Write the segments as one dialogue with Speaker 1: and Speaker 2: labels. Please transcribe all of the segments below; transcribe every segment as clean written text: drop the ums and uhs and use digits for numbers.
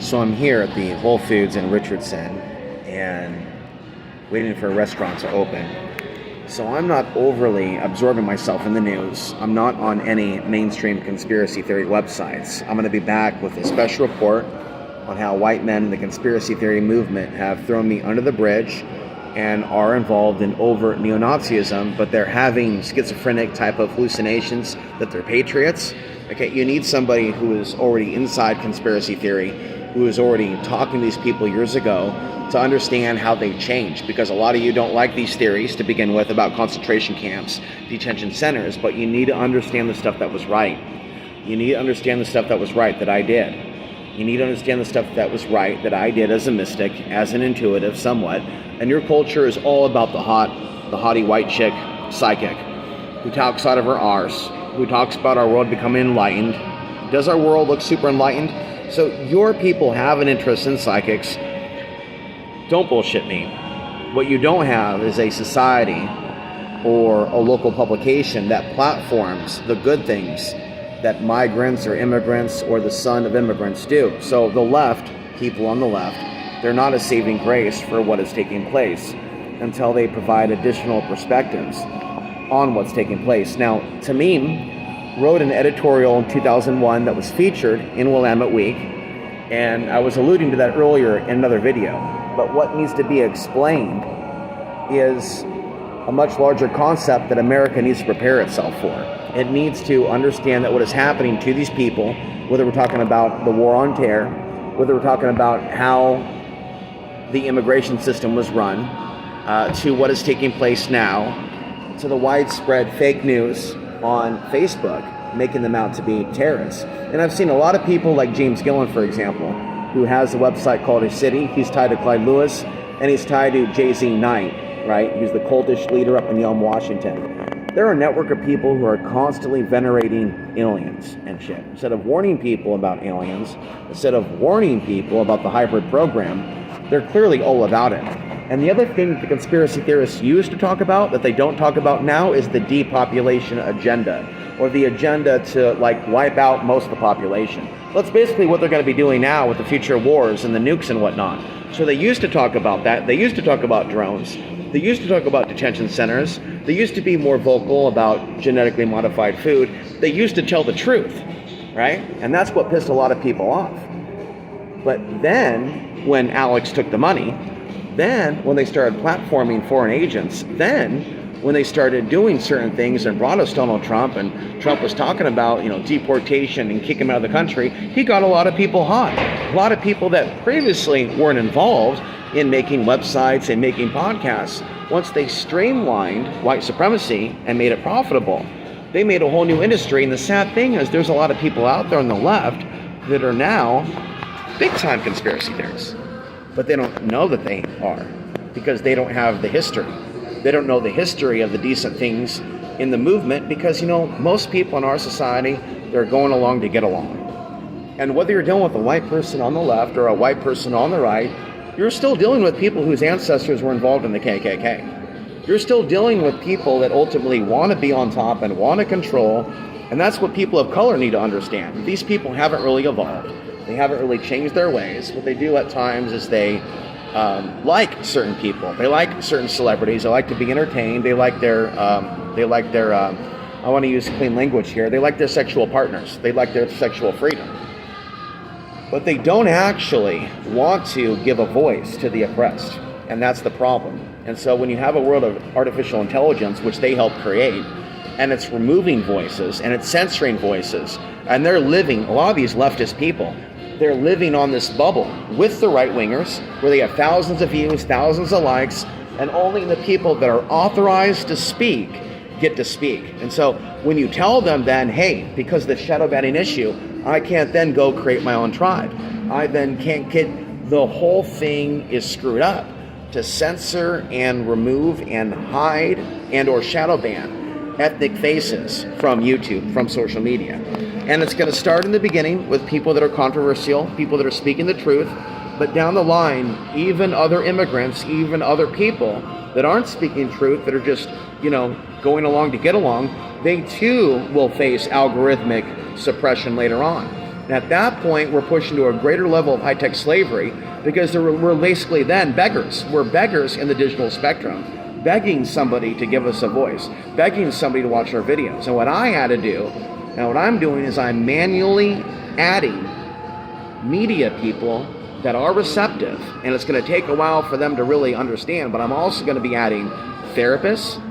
Speaker 1: So I'm here at the Whole Foods in Richardson and waiting for a restaurant to open. So I'm not overly absorbing myself in the news. I'm not on any mainstream conspiracy theory websites. I'm going to be back with a special report on how white men in the conspiracy theory movement have thrown me under the bridge and are involved in overt neo-Nazism, but they're having schizophrenic type of hallucinations that they're patriots. Okay, you need somebody who is already inside conspiracy theory, who is already talking to these people years ago to understand how they've changed, because a lot of you don't like these theories to begin with about concentration camps, detention centers, but you need to understand the stuff that was right. You need to understand the stuff that was right that I did. You need to understand the stuff that was right that I did as a mystic, as an intuitive somewhat, and your culture is all about the haughty white chick psychic who talks out of her arse, who talks about our world becoming enlightened. Does our world look super enlightened? So your people have an interest in psychics. Don't bullshit me. What you don't have is a society or a local publication that platforms the good things that migrants or immigrants or the son of immigrants do. So the left, people on the left, they're not a saving grace for what is taking place until they provide additional perspectives on what's taking place. Now, Tamim wrote an editorial in 2001 that was featured in Willamette Week, and I was alluding to that earlier in another video. But what needs to be explained is a much larger concept that America needs to prepare itself for. It needs to understand that what is happening to these people, whether we're talking about the war on terror, whether we're talking about how the immigration system was run, to what is taking place now, to the widespread fake news on Facebook, making them out to be terrorists. And I've seen a lot of people like James Gillen, for example, who has a website called A City. He's tied to Clyde Lewis, and he's tied to Jay-Z Knight, right? He's the cultish leader up in Yelm, Washington. There are a network of people who are constantly venerating aliens and shit. Instead of warning people about aliens, instead of warning people about the hybrid program, they're clearly all about it. And the other thing the conspiracy theorists used to talk about that they don't talk about now is the depopulation agenda, or the agenda to wipe out most of the population. That's basically what they're going to be doing now with the future wars and the nukes and whatnot. So they used to talk about that. They used to talk about drones. They used to talk about detention centers. They used to be more vocal about genetically modified food. They used to tell the truth, right? And that's what pissed a lot of people off. But then, when Alex took the money, then when they started platforming foreign agents, then when they started doing certain things and brought us Donald Trump, and Trump was talking about, deportation and kicking him out of the country, he got a lot of people hot. A lot of people that previously weren't involved in making websites and making podcasts, once they streamlined white supremacy and made it profitable, they made a whole new industry. And the sad thing is there's a lot of people out there on the left that are now big-time conspiracy theorists. But they don't know that they are, because they don't have the history. They don't know the history of the decent things in the movement, because, most people in our society, they're going along to get along. And whether you're dealing with a white person on the left or a white person on the right, you're still dealing with people whose ancestors were involved in the KKK. You're still dealing with people that ultimately want to be on top and want to control, and that's what people of color need to understand. These people haven't really evolved. They haven't really changed their ways. What they do at times is they like certain people. They like certain celebrities. They like to be entertained. They like their, I want to use clean language here. They like their sexual partners. They like their sexual freedom. But they don't actually want to give a voice to the oppressed. And that's the problem. And so when you have a world of artificial intelligence, which they help create, and it's removing voices and it's censoring voices, and they're living, a lot of these leftist people, they're living on this bubble with the right-wingers, where they have thousands of views, thousands of likes, and only the people that are authorized to speak get to speak. And so when you tell them then, hey, because of the shadow banning issue, I can't then go create my own tribe. I then can't get, the whole thing is screwed up to censor and remove and hide and or shadow ban ethnic faces from YouTube, from social media. And it's going to start in the beginning with people that are controversial, people that are speaking the truth, but down the line, even other immigrants, even other people that aren't speaking truth, that are just, going along to get along, they too will face algorithmic suppression later on. And at that point, we're pushing to a greater level of high-tech slavery because we're basically then beggars. We're beggars in the digital spectrum, begging somebody to give us a voice, begging somebody to watch our videos. And what I had to do, and what I'm doing, is I'm manually adding media people that are receptive, and it's going to take a while for them to really understand, but I'm also going to be adding therapists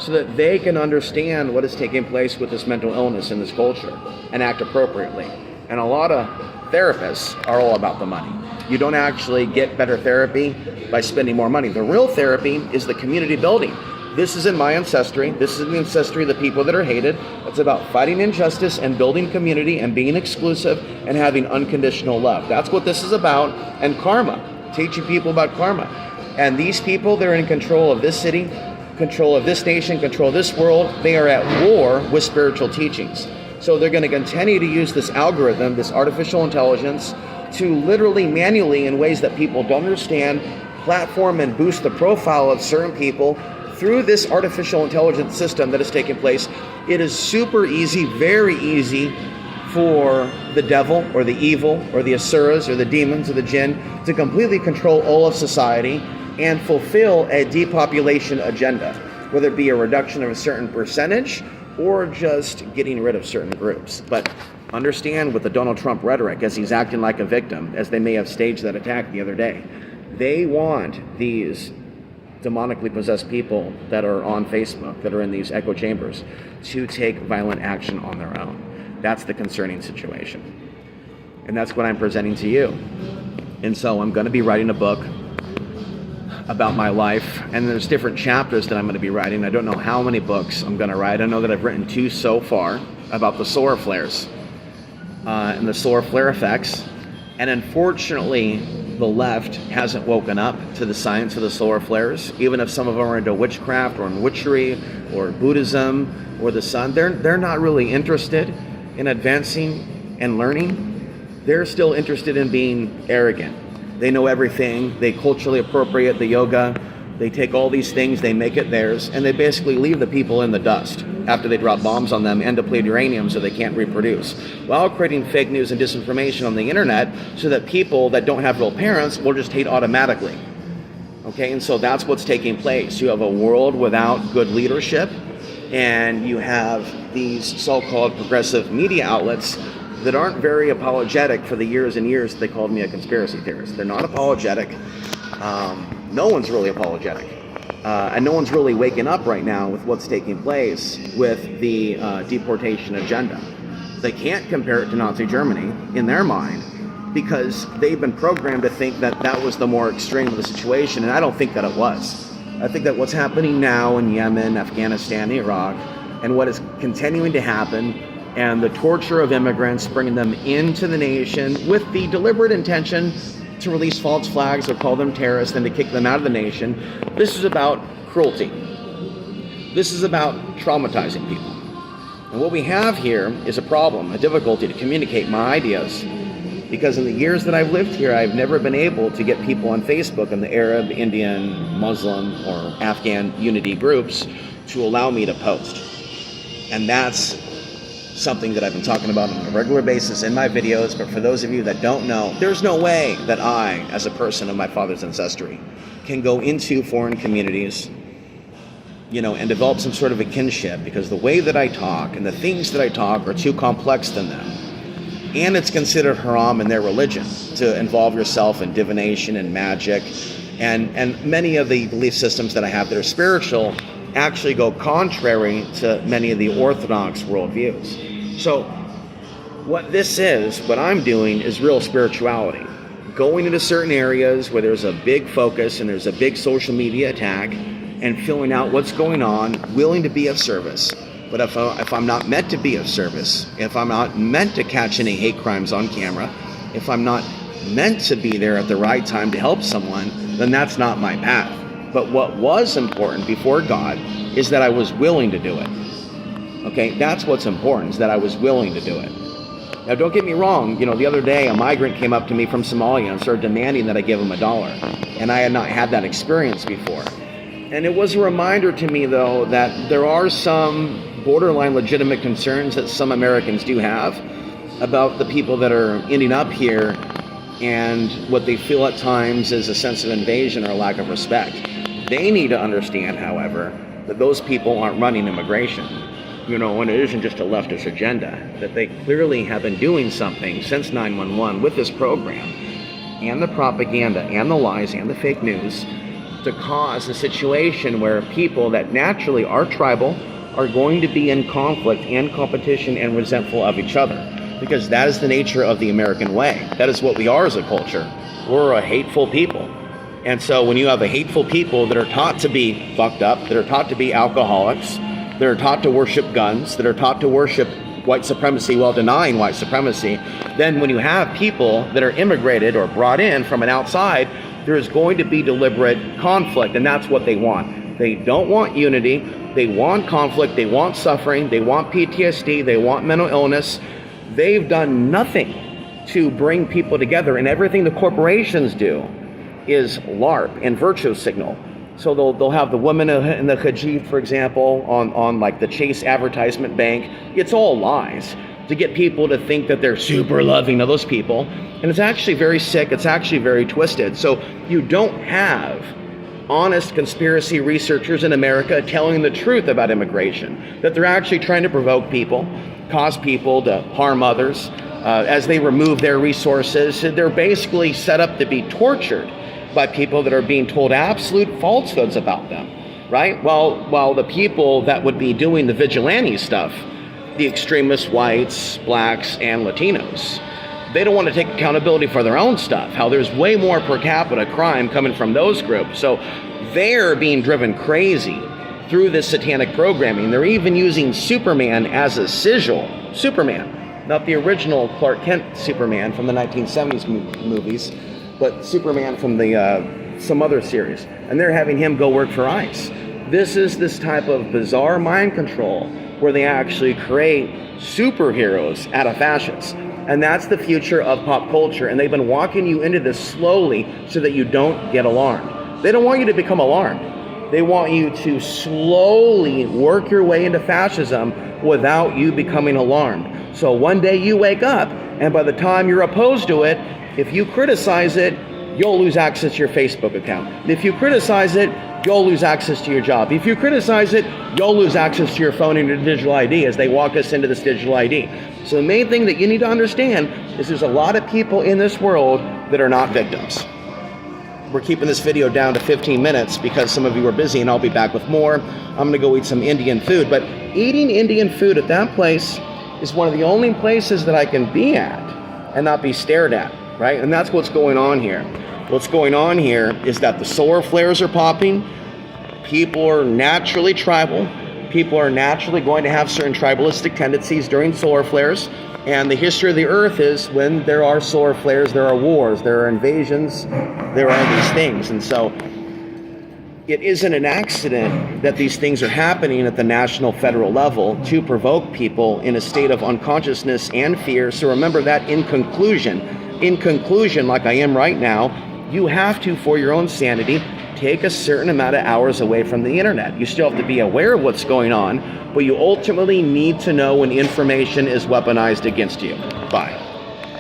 Speaker 1: so that they can understand what is taking place with this mental illness in this culture and act appropriately. And a lot of therapists are all about the money. You don't actually get better therapy by spending more money. The real therapy is the community building. This is in my ancestry. This is in the ancestry of the people that are hated. It's about fighting injustice and building community and being exclusive and having unconditional love. That's what this is about. And karma, teaching people about karma. And these people, they're in control of this city, control of this nation, control of this world. They are at war with spiritual teachings. So they're going to continue to use this algorithm, this artificial intelligence, to literally manually, in ways that people don't understand, platform and boost the profile of certain people through this artificial intelligence system that is taking place. It is super easy, very easy for the devil or the evil or the asuras or the demons or the jinn to completely control all of society and fulfill a depopulation agenda, whether it be a reduction of a certain percentage or just getting rid of certain groups. But understand with the Donald Trump rhetoric, as he's acting like a victim, as they may have staged that attack the other day, they want these demonically possessed people that are on Facebook, that are in these echo chambers, to take violent action on their own. That's the concerning situation. And that's what I'm presenting to you. And so I'm going to be writing a book about my life, and there's different chapters that I'm going to be writing. I don't know how many books I'm going to write. I know that I've written 2 so far about the solar flares and the solar flare effects. And unfortunately, the left hasn't woken up to the science of the solar flares. Even if some of them are into witchcraft or in witchery or Buddhism or the sun, they're not really interested in advancing and learning. They're still interested in being arrogant. They know everything. They culturally appropriate the yoga. They take all these things, they make it theirs, and they basically leave the people in the dust after they drop bombs on them and deplete uranium so they can't reproduce, while creating fake news and disinformation on the internet so that people that don't have real parents will just hate automatically. Okay, and so that's what's taking place. You have a world without good leadership, and you have these so-called progressive media outlets that aren't very apologetic for the years and years they called me a conspiracy theorist. They're not apologetic. No one's really apologetic. And no one's really waking up right now with what's taking place with the deportation agenda. They can't compare it to Nazi Germany in their mind because they've been programmed to think that that was the more extreme of the situation, and I don't think that it was. I think that what's happening now in Yemen, Afghanistan, Iraq, and what is continuing to happen, and the torture of immigrants, bringing them into the nation with the deliberate intention to release false flags or call them terrorists and to kick them out of the nation. This is about cruelty. This is about traumatizing people. And what we have here is a problem, a difficulty to communicate my ideas. Because in the years that I've lived here, I've never been able to get people on Facebook in the Arab, Indian, Muslim, or Afghan unity groups to allow me to post. And that's something that I've been talking about on a regular basis in my videos, but for those of you that don't know, there's no way that I, as a person of my father's ancestry, can go into foreign communities, and develop some sort of a kinship, because the way that I talk and the things that I talk are too complex than them. And it's considered haram in their religion to involve yourself in divination and magic, and many of the belief systems that I have that are spiritual actually go contrary to many of the orthodox worldviews. So what I'm doing is real spirituality. Going into certain areas where there's a big focus and there's a big social media attack and filling out what's going on, willing to be of service. But if I'm not meant to be of service, if I'm not meant to catch any hate crimes on camera, if I'm not meant to be there at the right time to help someone, then that's not my path. But what was important before God is that I was willing to do it. Okay, that's what's important, is that I was willing to do it. Now, don't get me wrong. The other day, a migrant came up to me from Somalia and started demanding that I give him $1. And I had not had that experience before. And it was a reminder to me, though, that there are some borderline legitimate concerns that some Americans do have. about the people that are ending up here and what they feel at times is a sense of invasion or a lack of respect. They need to understand, however, that those people aren't running immigration, and it isn't just a leftist agenda, that they clearly have been doing something since 9/11 with this program and the propaganda and the lies and the fake news to cause a situation where people that naturally are tribal are going to be in conflict and competition and resentful of each other, because that is the nature of the American way. That is what we are as a culture. We're a hateful people. And so when you have a hateful people that are taught to be fucked up, that are taught to be alcoholics, that are taught to worship guns, that are taught to worship white supremacy while denying white supremacy, then when you have people that are immigrated or brought in from an outside, there is going to be deliberate conflict, and that's what they want. They don't want unity, they want conflict, they want suffering, they want PTSD, they want mental illness. They've done nothing to bring people together, and everything the corporations do is LARP and virtue signal. So they'll have the woman in the hijab, for example, on like the Chase advertisement bank. It's all lies to get people to think that they're super loving of those people. And it's actually very sick. It's actually very twisted. So you don't have honest conspiracy researchers in America telling the truth about immigration, that they're actually trying to provoke people, cause people to harm others. As they remove their resources, they're basically set up to be tortured by people that are being told absolute falsehoods about them, right? While the people that would be doing the vigilante stuff, the extremist whites, blacks, and Latinos, they don't want to take accountability for their own stuff, how there's way more per capita crime coming from those groups. So they're being driven crazy through this satanic programming. They're even using Superman as a sigil. Superman, not the original Clark Kent Superman from the 1970s movies, but Superman from the some other series. And they're having him go work for ICE. This is this type of bizarre mind control where they actually create superheroes out of fascists. And that's the future of pop culture. And they've been walking you into this slowly so that you don't get alarmed. They don't want you to become alarmed. They want you to slowly work your way into fascism without you becoming alarmed. So one day you wake up, and by the time you're opposed to it, if you criticize it, you'll lose access to your Facebook account. If you criticize it, you'll lose access to your job. If you criticize it, you'll lose access to your phone and your digital ID as they walk us into this digital ID. So the main thing that you need to understand is there's a lot of people in this world that are not victims. We're keeping this video down to 15 minutes because some of you are busy, and I'll be back with more. I'm going to go eat some Indian food. But eating Indian food at that place is one of the only places that I can be at and not be stared at, right? And that's what's going on here. What's going on here is that the solar flares are popping. People are naturally tribal. People are naturally going to have certain tribalistic tendencies during solar flares. And the history of the earth is when there are solar flares, there are wars, there are invasions, there are these things. And so it isn't an accident that these things are happening at the national federal level to provoke people in a state of unconsciousness and fear. So remember that in conclusion, like I am right now, you have to, for your own sanity, take a certain amount of hours away from the internet. You still have to be aware of what's going on, but you ultimately need to know when information is weaponized against you. Bye.